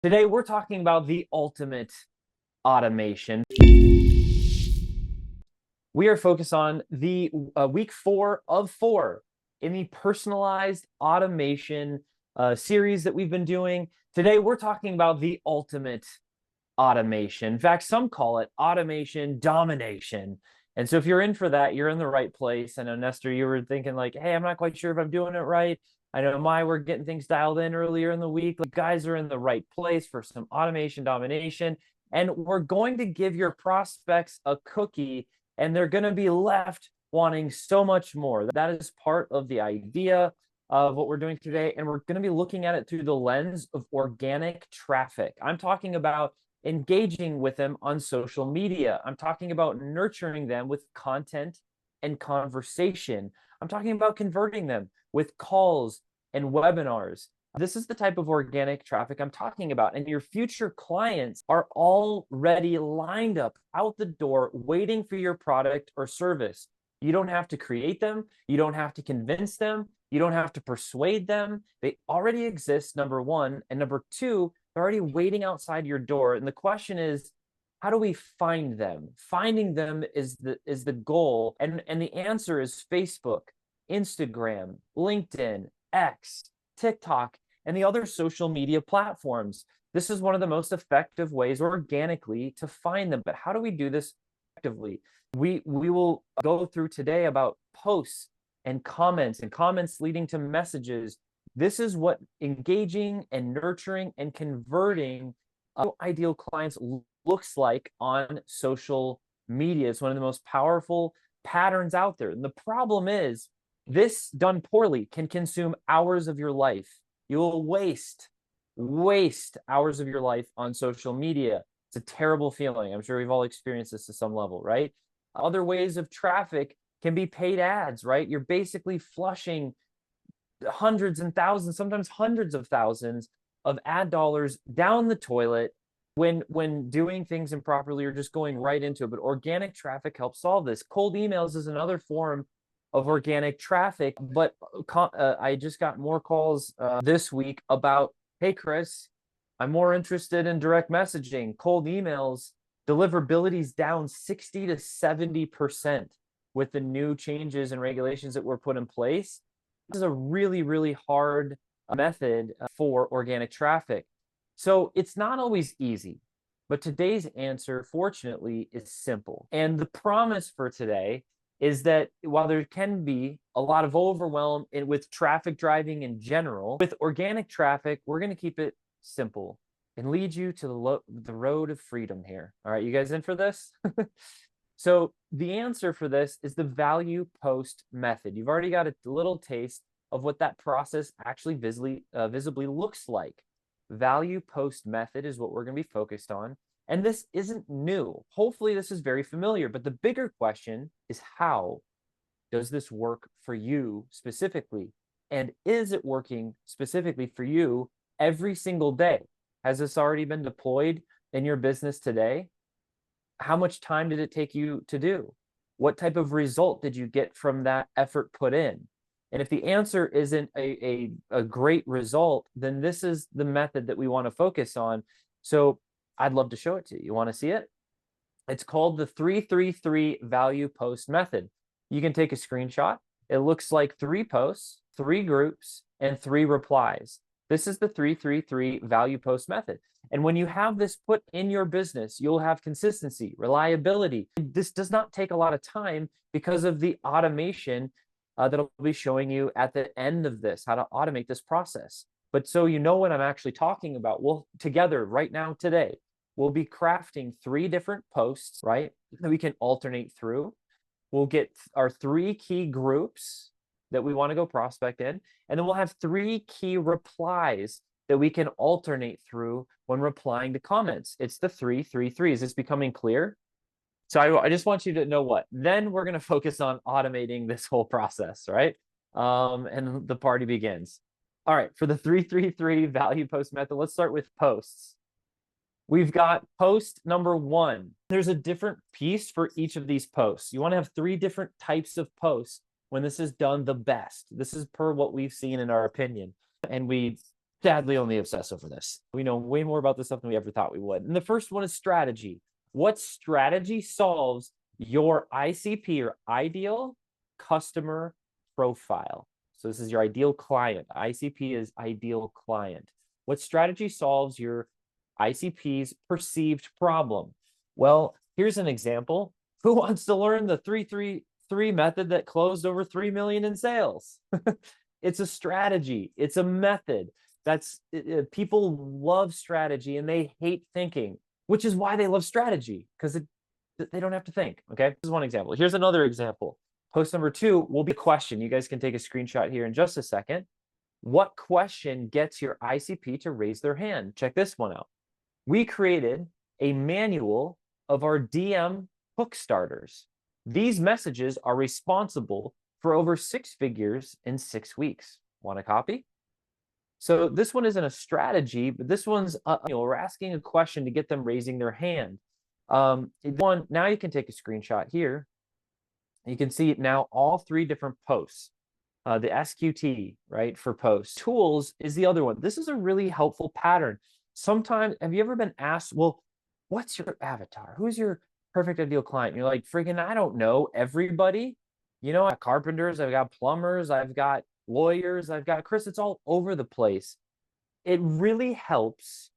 Today, we're talking about the ultimate automation. We are focused on the week 4 of 4 in the personalized automation series that we've been doing. Today, we're talking about the ultimate automation. In fact, some call it automation domination. And so if you're in for that, you're in the right place. I know, Nestor, you were thinking like, hey, I'm not quite sure if I'm doing it right. I know we're getting things dialed in earlier in the week. Like, guys are in the right place for some automation domination. And we're going to give your prospects a cookie, and they're going to be left wanting so much more. That is part of the idea of what we're doing today. And we're going to be looking at it through the lens of organic traffic. I'm talking about engaging with them on social media. I'm talking about nurturing them with content and conversation. I'm talking about converting them with calls and webinars. This is the type of organic traffic I'm talking about. And your future clients are already lined up out the door waiting for your product or service. You don't have to create them. You don't have to convince them. You don't have to persuade them. They already exist, number one. And number two, they're already waiting outside your door. And the question is, how do we find them? Finding them is the goal. And the answer is Facebook, Instagram, LinkedIn, X, TikTok, and the other social media platforms. This is one of the most effective ways organically to find them. But how do we do this effectively? We will go through today about posts and comments leading to messages. This is what engaging and nurturing and converting ideal clients looks like on social media. It's one of the most powerful patterns out there. And the problem is, this done poorly can consume hours of your life. You will waste hours of your life on social media. It's a terrible feeling. I'm sure we've all experienced this to some level, right? Other ways of traffic can be paid ads, right? You're basically flushing hundreds and thousands, sometimes hundreds of thousands of ad dollars down the toilet when doing things improperly or just going right into it. But organic traffic helps solve this. Cold emails is another form of organic traffic, but I just got more calls this week about, hey, Chris, I'm more interested in direct messaging. Cold emails, deliverability's down 60 to 70% with the new changes and regulations that were put in place. This is a really, really hard method for organic traffic. So it's not always easy, but today's answer, fortunately, is simple. And the promise for today is that while there can be a lot of overwhelm with traffic driving in general, with organic traffic, we're going to keep it simple and lead you to the road of freedom here. All right, you guys in for this? So the answer for this is the value post method. You've already got a little taste of what that process actually visibly looks like. Value post method is what we're going to be focused on. And this isn't new. Hopefully this is very familiar, but the bigger question is, how does this work for you specifically? And is it working specifically for you every single day? Has this already been deployed in your business today? How much time did it take you to do? What type of result did you get from that effort put in? And if the answer isn't a great result, then this is the method that we want to focus on. So I'd love to show it to you. You want to see it? It's called the 333 value post method. You can take a screenshot. It looks like 3 posts, 3 groups, and 3 replies. This is the 333 value post method. And when you have this put in your business, you'll have consistency, reliability. This does not take a lot of time because of the automation that I'll be showing you at the end of this, how to automate this process. But so you know what I'm actually talking about, we'll together right now today, we'll be crafting 3 different posts, right, that we can alternate through. We'll get our 3 key groups that we want to go prospect in, and then we'll have 3 key replies that we can alternate through when replying to comments. It's the 333. Is this becoming clear? So I just want you to know what. Then we're going to focus on automating this whole process, right? And the party begins. All right, for the 333 value post method, let's start with posts. We've got post number 1. There's a different piece for each of these posts. You want to have 3 different types of posts when this is done the best. This is per what we've seen in our opinion. And we sadly only obsess over this. We know way more about this stuff than we ever thought we would. And the first one is strategy. What strategy solves your ICP or ideal customer profile? So this is your ideal client. ICP is ideal client. What strategy solves your ICP's perceived problem? Well, here's an example. Who wants to learn the 333 method that closed over 3 million in sales? It's a strategy. It's a method. People love strategy and they hate thinking, which is why they love strategy, because they don't have to think. Okay, this is one example. Here's another example. Post number 2 will be a question. You guys can take a screenshot here in just a second. What question gets your ICP to raise their hand? Check this one out. We created a manual of our DM hook starters. These messages are responsible for over 6 figures in 6 weeks. Want a copy? So this one isn't a strategy, but this one's, we're asking a question to get them raising their hand. Now you can take a screenshot here. You can see now all 3 different posts. The SQT, right, for posts. Tools is the other one. This is a really helpful pattern. Sometimes, have you ever been asked, well, what's your avatar? Who's your perfect ideal client? And you're like, freaking, I don't know everybody. You know, I've got carpenters, I've got plumbers, I've got lawyers, I've got Chris. It's all over the place. It really helps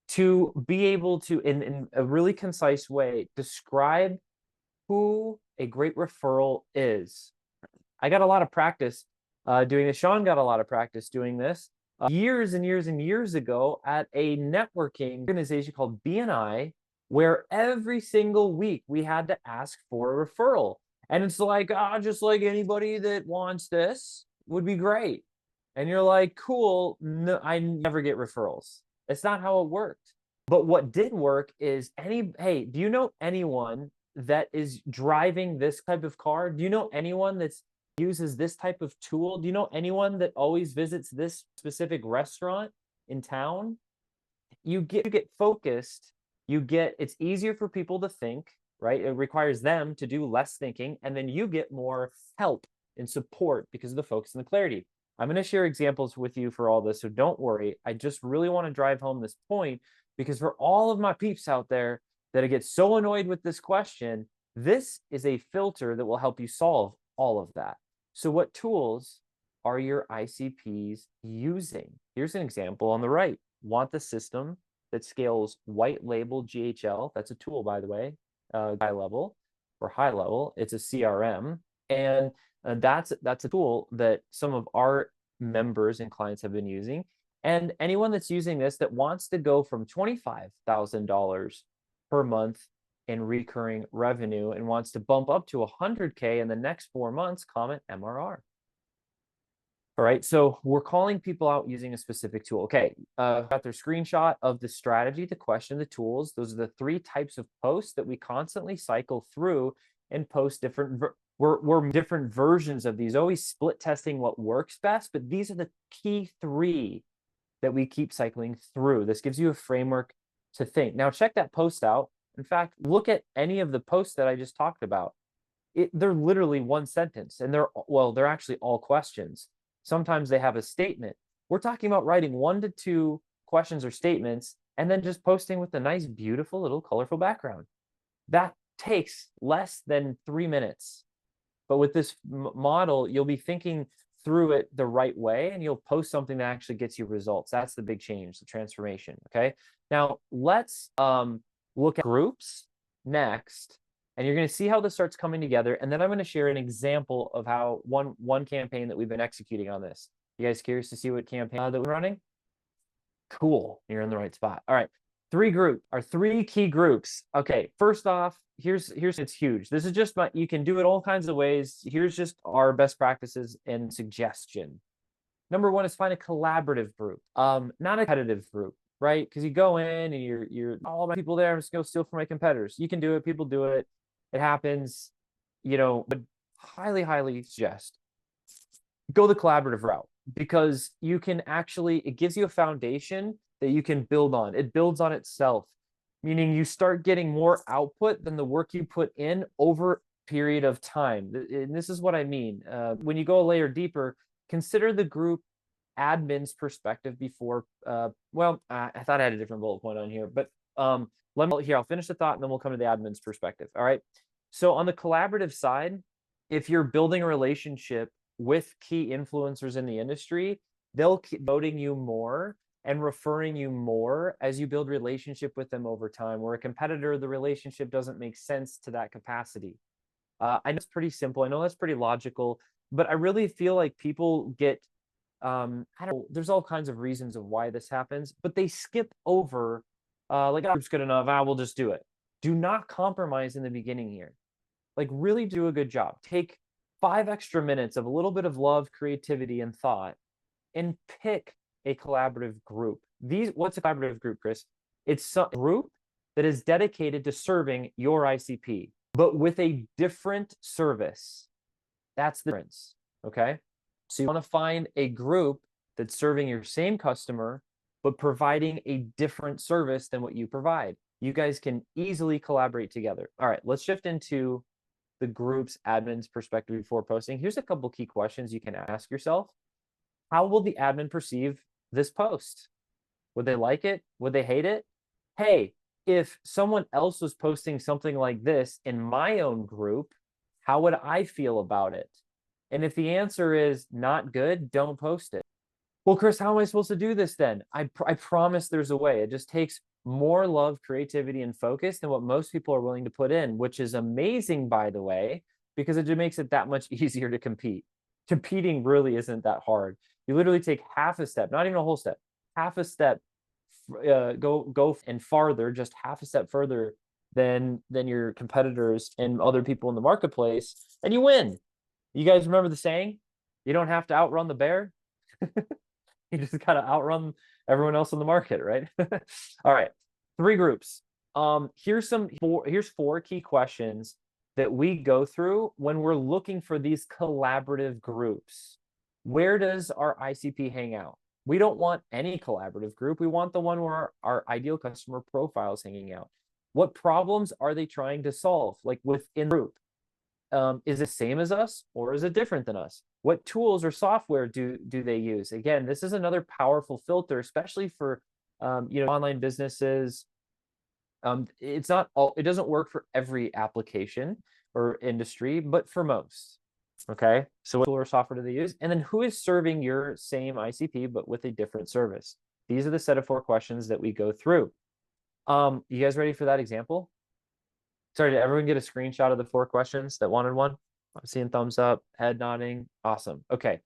to be able to, in a really concise way, describe who a great referral is. I got a lot of practice doing this. Sean got a lot of practice doing this years and years and years ago at a networking organization called BNI, where every single week we had to ask for a referral. And it's like, just like anybody that wants this would be great. And you're like, cool, no, I never get referrals. It's not how it worked. But what did work is hey, do you know anyone that is driving this type of car? Do you know anyone that's uses this type of tool? Do you know anyone that always visits this specific restaurant in town? You get focused. It's easier for people to think, right? It requires them to do less thinking, and then you get more help and support because of the focus and the clarity. I'm going to share examples with you for all this, so don't worry. I just really want to drive home this point, because for all of my peeps out there that get so annoyed with this question, this is a filter that will help you solve all of that. So what tools are your ICPs using? Here's an example on the right. Want the system that scales white label GHL. That's a tool, by the way, high level or high level. It's a CRM. And that's a tool that some of our members and clients have been using. And anyone that's using this that wants to go from $25,000 per month in recurring revenue and wants to bump up to 100K in the next 4 months, comment MRR. All right, so we're calling people out using a specific tool. Okay, got their screenshot of the strategy, the question, the tools. Those are the 3 types of posts that we constantly cycle through and post different. We're different versions of these, always split testing what works best, but these are the key 3 that we keep cycling through. This gives you a framework to think. Now check that post out. In fact, look at any of the posts that I just talked about. They're literally 1 sentence, and they're actually all questions. Sometimes they have a statement. We're talking about writing 1 to 2 questions or statements and then just posting with a nice, beautiful little colorful background. That takes less than 3 minutes. But with this model, you'll be thinking through it the right way, and you'll post something that actually gets you results. That's the big change, the transformation. Okay. Now let's look at groups next, and you're going to see how this starts coming together. And then I'm going to share an example of how one campaign that we've been executing on this. You guys curious to see what campaign that we're running? Cool. You're in the right spot. All right. 3 key groups. Okay. First off, here's it's huge. This is just you can do it all kinds of ways. Here's just our best practices and suggestion. Number 1 is find a collaborative group, not a competitive group, right? Because you go in and you're all my people there. I'm just going to steal from my competitors. You can do it. People do it. It happens, but highly, highly suggest go the collaborative route, because you can it gives you a foundation that you can build on. It builds on itself, meaning you start getting more output than the work you put in over a period of time. And this is what I mean. When you go a layer deeper, consider the group admin's perspective before, well, I thought I had a different bullet point on here, but I'll finish the thought and then we'll come to the admin's perspective. All right. So on the collaborative side, if you're building a relationship with key influencers in the industry, they'll keep voting you more and referring you more as you build relationship with them over time. Where a competitor, the relationship doesn't make sense to that capacity. I know it's pretty simple. I know that's pretty logical, but I really feel like people get, I don't know, there's all kinds of reasons of why this happens, but they skip over, like, oh, it's good enough. We'll just do it. Do not compromise in the beginning here. Like, really do a good job. Take 5 extra minutes of a little bit of love, creativity, and thought, and pick a collaborative group. What's a collaborative group, Chris? It's a group that is dedicated to serving your ICP, but with a different service. That's the difference. Okay. So you want to find a group that's serving your same customer, but providing a different service than what you provide. You guys can easily collaborate together. All right, let's shift into the group's admin's perspective before posting. Here's a couple key questions you can ask yourself. How will the admin perceive this post? Would they like it? Would they hate it? Hey, if someone else was posting something like this in my own group, how would I feel about it? And if the answer is not good, don't post it. Well, Chris, how am I supposed to do this then? I promise there's a way. It just takes more love, creativity, and focus than what most people are willing to put in, which is amazing, by the way, because it just makes it that much easier to compete. Competing really isn't that hard. You literally take half a step, not even a whole step, half a step, go and farther, just half a step further than your competitors and other people in the marketplace, and you win. You guys remember the saying? You don't have to outrun the bear. You just gotta outrun everyone else in the market, right? All right, 3 groups. Here's 4 key questions that we go through when we're looking for these collaborative groups. Where does our ICP hang out? We don't want any collaborative group. We want the one where our ideal customer profile is hanging out. What problems are they trying to solve, like within the group? Is it same as us or is it different than us? What tools or software do they use? Again, this is another powerful filter, especially for online businesses. It doesn't work for every application or industry, but for most. Okay, so what tool or software do they use? And then who is serving your same ICP but with a different service? These are the set of 4 questions that we go through. You guys ready for that example? Sorry, did everyone get a screenshot of the 4 questions that wanted one? I'm seeing thumbs up, head nodding. Awesome. Okay.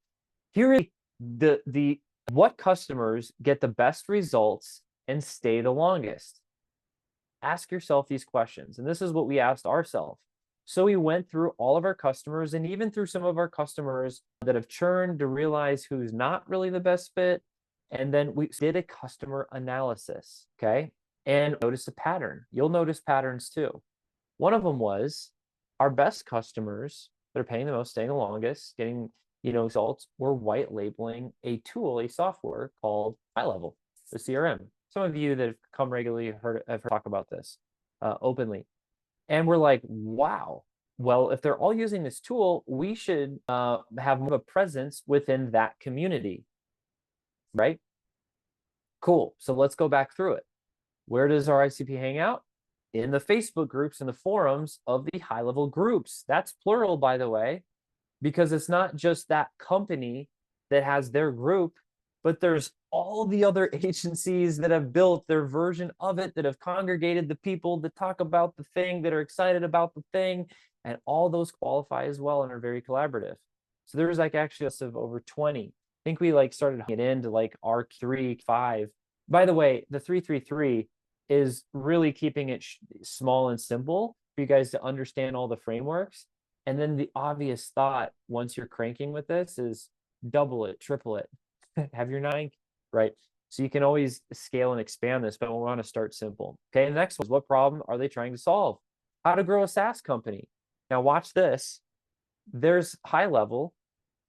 Here is the what customers get the best results and stay the longest. Ask yourself these questions. And this is what we asked ourselves. So we went through all of our customers and even through some of our customers that have churned to realize who's not really the best fit. And then we did a customer analysis. Okay. And notice a pattern. You'll notice patterns too. One of them was our best customers that are paying the most, staying the longest, getting results, were white labeling a tool, a software called High Level, the CRM. Some of you that have come regularly have heard talk about this openly. And we're like, wow, well, if they're all using this tool, we should have more of a presence within that community, right? Cool. So let's go back through it. Where does our ICP hang out? In the Facebook groups and the forums of the high-level groups. That's plural, by the way, because it's not just that company that has their group, but there's all the other agencies that have built their version of it, that have congregated the people that talk about the thing, that are excited about the thing, and all those qualify as well and are very collaborative. So there was like actually a list of over 20. I think we started to get into like R3, 5. By the way, the 333 is really keeping it small and simple for you guys to understand all the frameworks. And then the obvious thought, once you're cranking with this, is double it, triple it, have your 9, right? So you can always scale and expand this, but we want to start simple. Okay, the next one is, what problem are they trying to solve? How to grow a SaaS company. Now watch this. There's High Level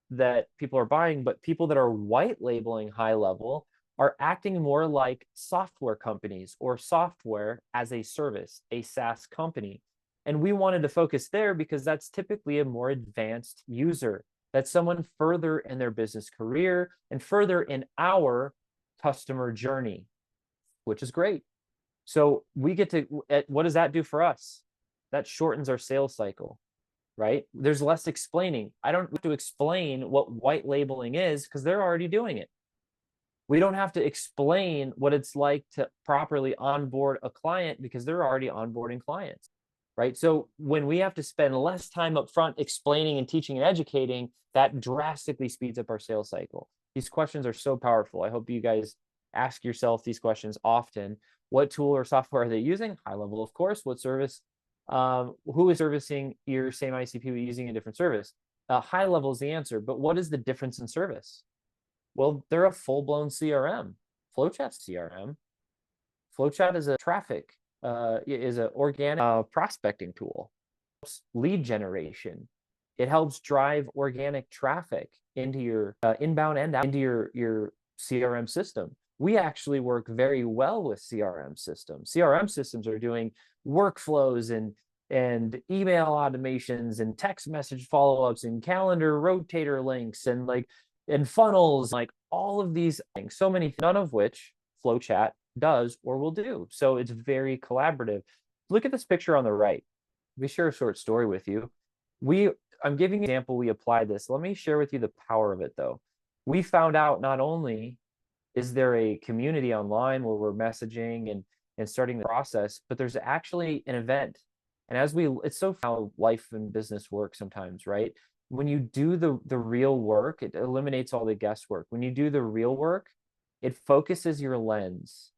that people are buying, but people that are white labeling High Level are acting more like software companies or software as a service, a SaaS company. And we wanted to focus there because that's typically a more advanced user That's someone further in their business career and further in our customer journey, which is great. So we get to, what does that do for us? That shortens our sales cycle, right? There's less explaining. I don't have to explain what white labeling is because they're already doing it. We don't have to explain what it's like to properly onboard a client because they're already onboarding clients, right? So when we have to spend less time up front explaining and teaching and educating, that drastically speeds up our sales cycle. These questions are so powerful. I hope you guys ask yourself these questions often. What tool or software are they using? High level, of course. What service? Who is servicing your same ICP using a different service? High level is the answer, but what is the difference in service? Well, they're a full-blown CRM. FlowChat's CRM. FlowChat is a traffic, is an organic prospecting tool. Lead generation. It helps drive organic traffic into your inbound and out into your CRM system. We actually work very well with CRM systems. CRM systems are doing workflows and email automations and text message follow-ups and calendar rotator links and funnels, like all of these things, so many, none of which FlowChat does or will do. So it's very collaborative. Look at this picture on the right. Let me share a short story with you. I'm giving an example, we applied this. Let me share with you the power of it though. We found out not only is there a community online where we're messaging and starting the process, but there's actually an event. And it's so how life and business work sometimes, right? When you do the real work, it eliminates all the guesswork. When you do the real work, it focuses your lens.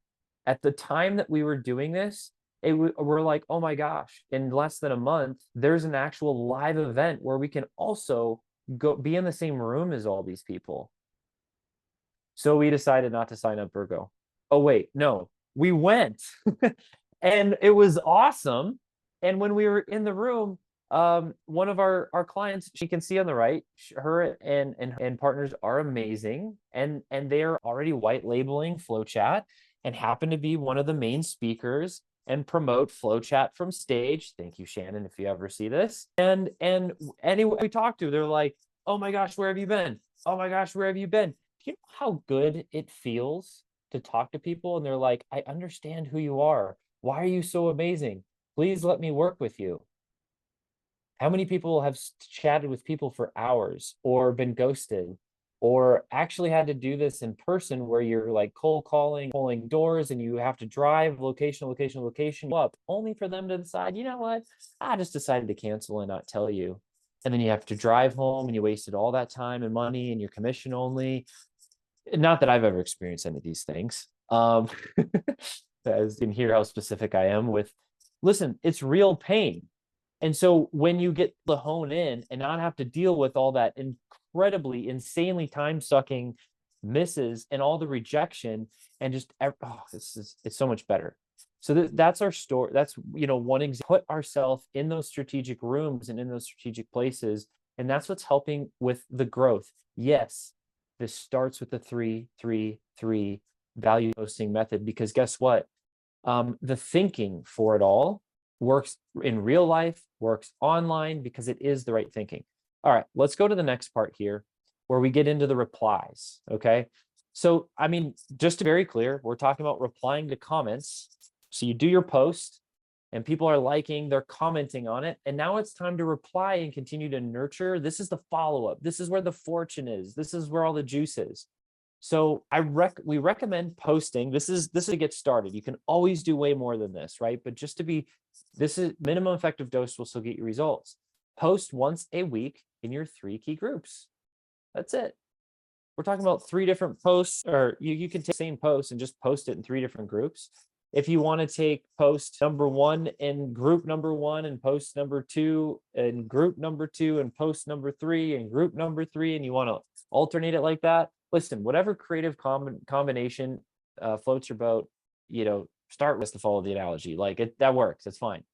At the time that we were doing this, we're like, oh my gosh, in less than a month, there's an actual live event where we can also go be in the same room as all these people. So we decided not to sign up Virgo. Oh, wait, no, we went and it was awesome. And when we were in the room, one of our clients, she can see on the right, her and partners are amazing. And they are already white labeling FlowChat and happen to be one of the main speakers and promote FlowChat from stage. Thank you, Shannon, if you ever see this. And anyone we talk to, they're like, oh my gosh, where have you been? Oh my gosh, where have you been? Do you know how good it feels to talk to people? And they're like, I understand who you are. Why are you so amazing? Please let me work with you. How many people have chatted with people for hours or been ghosted or actually had to do this in person where you're like cold calling, pulling doors, and you have to drive location up only for them to decide, you know what, I just decided to cancel and not tell you. And then you have to drive home and you wasted all that time and money and your commission only. Not that I've ever experienced any of these things. As you can hear how specific I am with, listen, it's real pain. And so when you get to hone in and not have to deal with all that incredibly, insanely time-sucking misses and all the rejection and just, it's so much better. So that's our story. That's, one example. Put ourselves in those strategic rooms and in those strategic places. And that's what's helping with the growth. Yes, this starts with the 3-3-3 value posting method, because guess what? The thinking for it all works in real life, works online, because it is the right thinking. All right, let's go to the next part here where we get into the replies. Okay. So, just to be very clear, we're talking about replying to comments. So you do your post and people are liking, they're commenting on it. And now it's time to reply and continue to nurture. This is the follow-up. This is where the fortune is. This is where all the juice is. So we recommend posting. This is to get started. You can always do way more than this, right? But this is minimum effective dose will still get you results. Post once a week in your 3 key groups. That's it. We're talking about 3 different posts, or you can take the same post and just post it in 3 different groups. If you want to take post number 1 in group number 1 and post number 2 in group number 2 and post number 3 in group number 3, and you want to alternate it like that, listen, whatever creative combination floats your boat, start with, to follow the analogy. That works. It's fine.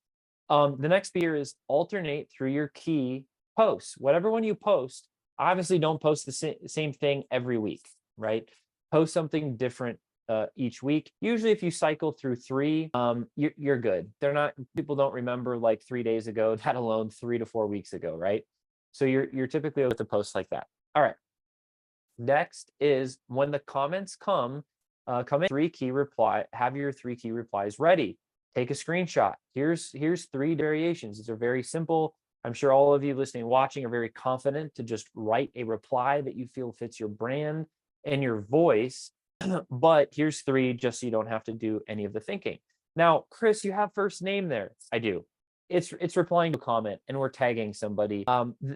The next fear is alternate through your key posts. Whatever one you post, obviously don't post the same thing every week, right? Post something different each week. Usually if you cycle through 3, you're good. People don't remember like 3 days ago, let alone 3 to 4 weeks ago, right? So you're typically with a post like that. All right. Next is when the comments come in have your 3 key replies ready. Take a screenshot. Here's 3 variations. These are very simple. I'm sure all of you listening, watching are very confident to just write a reply that you feel fits your brand and your voice. But here's 3 just so you don't have to do any of the thinking. Now, Chris, you have first name there. I do. It's replying to a comment and we're tagging somebody.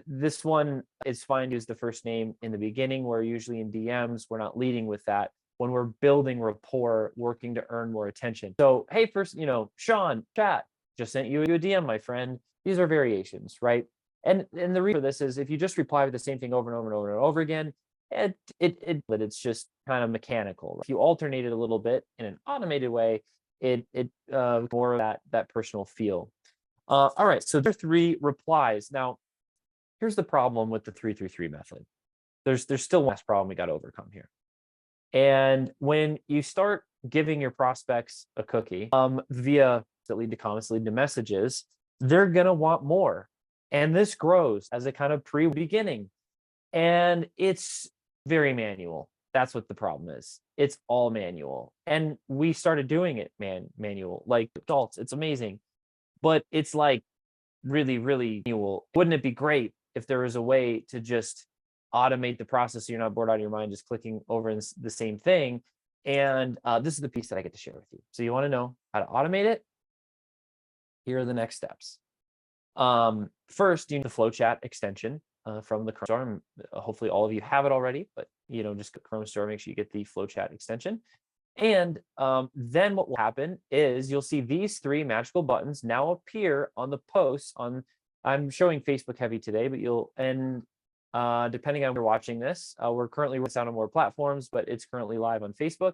This one is fine to use the first name in the beginning. Where usually in DMs, we're not leading with that when we're building rapport, working to earn more attention. So, hey, first, Sean, chat, just sent you a DM, my friend. These are variations, right? And the reason for this is if you just reply with the same thing over and over and over and over again, it's just kind of mechanical. If you alternate it a little bit in an automated way, it more of that personal feel. All right, so there are 3 replies. Now, here's the problem with the 3-3-3 method. There's still one last problem we got to overcome here. And when you start giving your prospects a cookie via that lead to comments, lead to messages, they're gonna want more. And this grows as a kind of pre-beginning. And it's very manual. That's what the problem is. It's all manual. And we started doing it manual, like adults. It's amazing. But it's like really, really manual. Wouldn't it be great if there was a way to just automate the process so you're not bored out of your mind just clicking over in the same thing? And this is the piece that I get to share with you. So you want to know how to automate it? Here are the next steps. First, you need the FlowChat extension from the Chrome Store. Hopefully all of you have it already, but just go to Chrome Store, make sure you get the FlowChat extension. And then what will happen is you'll see these 3 magical buttons now appear on the posts I'm showing Facebook heavy today, but depending on when you're watching this, we're currently working on more platforms, but it's currently live on Facebook.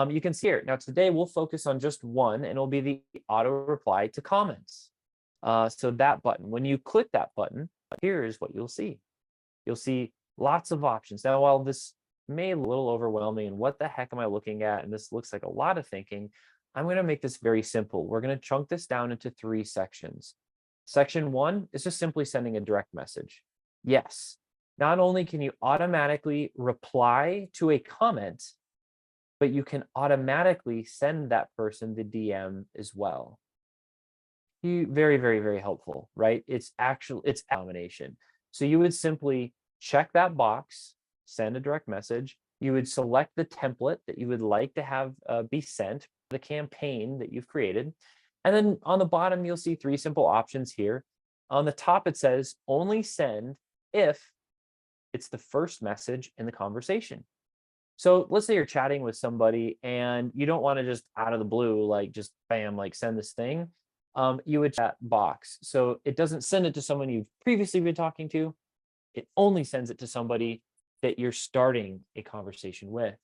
You can see it. Now today we'll focus on just one, and it'll be the auto reply to comments. So that button, when you click that button, here's what you'll see. You'll see lots of options. Now, while this may be a little overwhelming and what the heck am I looking at, and this looks like a lot of thinking, I'm going to make this very simple. We're going to chunk this down into 3 sections. Section 1 is just simply sending a direct message. Yes, not only can you automatically reply to a comment, but you can automatically send that person the DM as well. Very, very, very helpful, right? It's combination. So you would simply check that box, send a direct message. You would select the template that you would like to have be sent, the campaign that you've created. And then on the bottom, you'll see 3 simple options here. On the top, it says only send if it's the first message in the conversation. So let's say you're chatting with somebody and you don't want to just out of the blue, like just bam, like send this thing. You would chat box. So it doesn't send it to someone you've previously been talking to. It only sends it to somebody that you're starting a conversation with.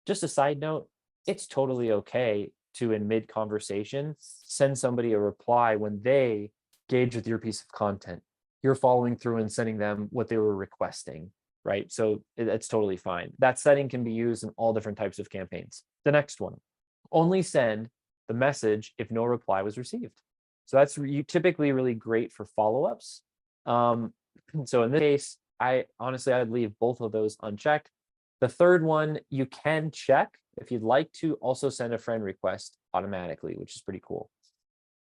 Just a side note, it's totally okay to, in mid-conversation, send somebody a reply when they engage with your piece of content. You're following through and sending them what they were requesting, right? So it's totally fine. That setting can be used in all different types of campaigns. The next one, only send the message if no reply was received. So that's typically really great for follow-ups. So in this case, I'd leave both of those unchecked. The third one, you can check if you'd like to also send a friend request automatically, which is pretty cool.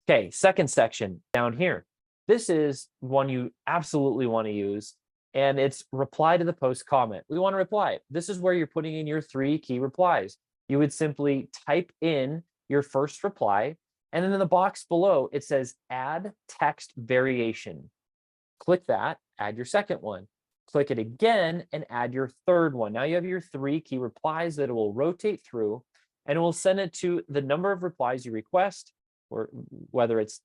Okay, second section down here. This is one you absolutely want to use, and it's reply to the post comment. We want to reply. This is where you're putting in your 3 key replies. You would simply type in your first reply, and then in the box below, it says add text variation. Click that, add your second one. Click it again and add your third one. Now you have your 3 key replies that it will rotate through, and it will send it to the number of replies you request, or whether it's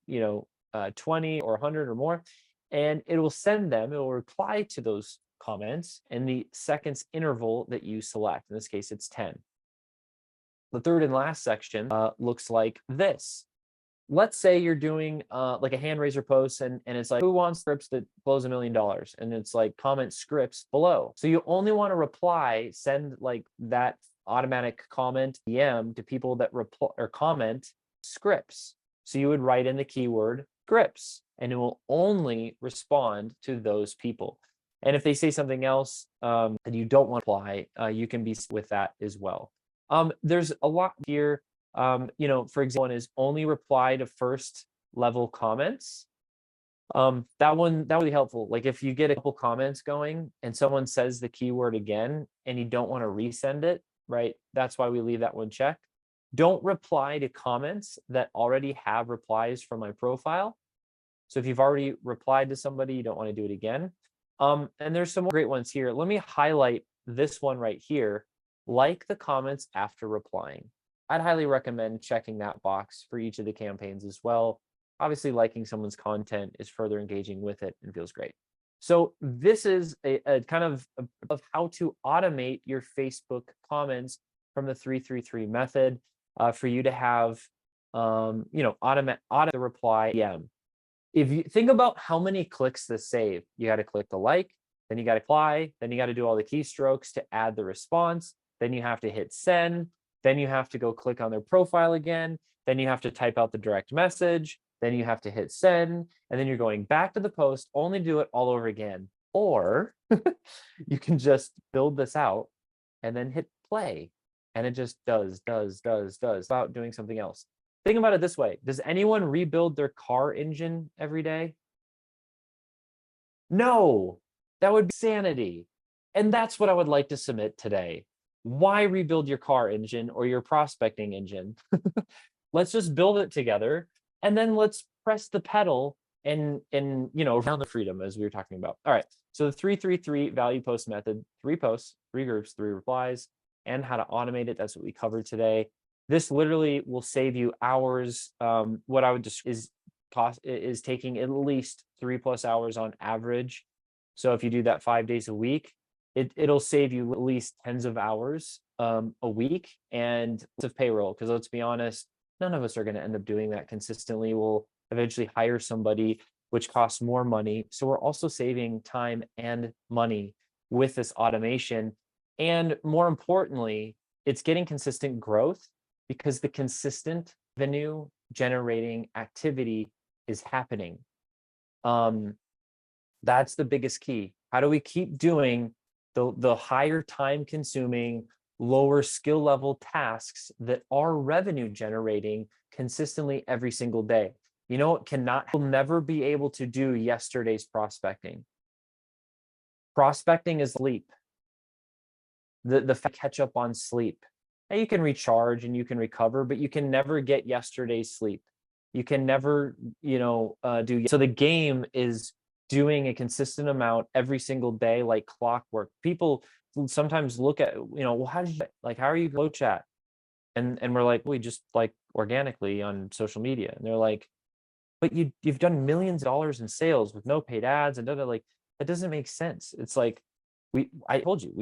20 or 100 or more, and it will send them. It will reply to those comments in the seconds interval that you select. In this case, it's 10. The third and last section looks like this. Let's say you're doing like a hand raiser post and it's like, who wants scripts that blows $1 million? And it's like comment scripts below. So you only want to reply, send like that automatic comment DM to people that reply or comment scripts. So you would write in the keyword scripts. and it will only respond to those people. And if they say something else that you don't want to apply, you can be with that as well. There's a lot here. For example, one is only reply to first level comments. That would be helpful. Like if you get a couple comments going and someone says the keyword again and you don't want to resend it, right? That's why we leave that one checked. Don't reply to comments that already have replies from my profile. So if you've already replied to somebody, you don't want to do it again. And there's some great ones here. Let me highlight this one right here. Like the comments after replying. I'd highly recommend checking that box for each of the campaigns as well. Obviously, liking someone's content is further engaging with it and feels great. So this is a kind of how to automate your Facebook comments from the 333 method for you to have, automate the reply DM. If you think about how many clicks this save, you got to click the like, then you got to apply, then you got to do all the keystrokes to add the response, then you have to hit send, then you have to go click on their profile again, then you have to type out the direct message, then you have to hit send, and then you're going back to the post, only do it all over again. Or you can just build this out and then hit play, and it just does without doing something else. Think about it this way. Does anyone rebuild their car engine every day? No, that would be sanity. And that's what I would like to submit today. Why rebuild your car engine or your prospecting engine? Let's just build it together, and then let's press the pedal and around the freedom, as we were talking about. All right, so the 333 value post method, 3 posts, 3 groups, 3 replies, and how to automate it. That's what we covered today. This literally will save you hours. What I would just is taking at least 3+ hours on average. So if you do that 5 days a week, it'll save you at least tens of hours a week and of payroll. Because let's be honest, none of us are going to end up doing that consistently. We'll eventually hire somebody, which costs more money. So we're also saving time and money with this automation. And more importantly, it's getting consistent growth because the consistent revenue generating activity is happening. That's the biggest key. How do we keep doing the higher time consuming, lower skill level tasks that are revenue generating consistently every single day? You know, will never be able to do yesterday's prospecting. Prospecting is sleep. The catch up on sleep. Now you can recharge and you can recover, but you can never get yesterday's sleep. You can never, do. So the game is doing a consistent amount every single day, like clockwork. People sometimes look at, well, how are you FlowChat? And we're like, we just like organically on social media. And they're like, but you've done millions of dollars in sales with no paid ads and like, that doesn't make sense. It's like, I told you,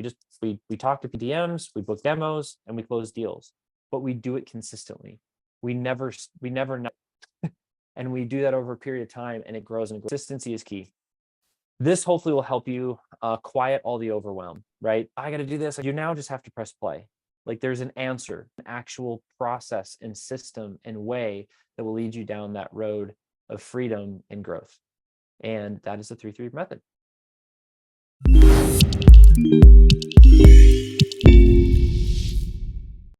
we talk to PDMs, we book demos, and we close deals, but we do it consistently. We never know. And we do that over a period of time, and it grows, and consistency is key. This hopefully will help you quiet all the overwhelm, right? I got to do this. You now just have to press play. Like there's an answer, an actual process and system and way that will lead you down that road of freedom and growth. And that is the 3-3 method.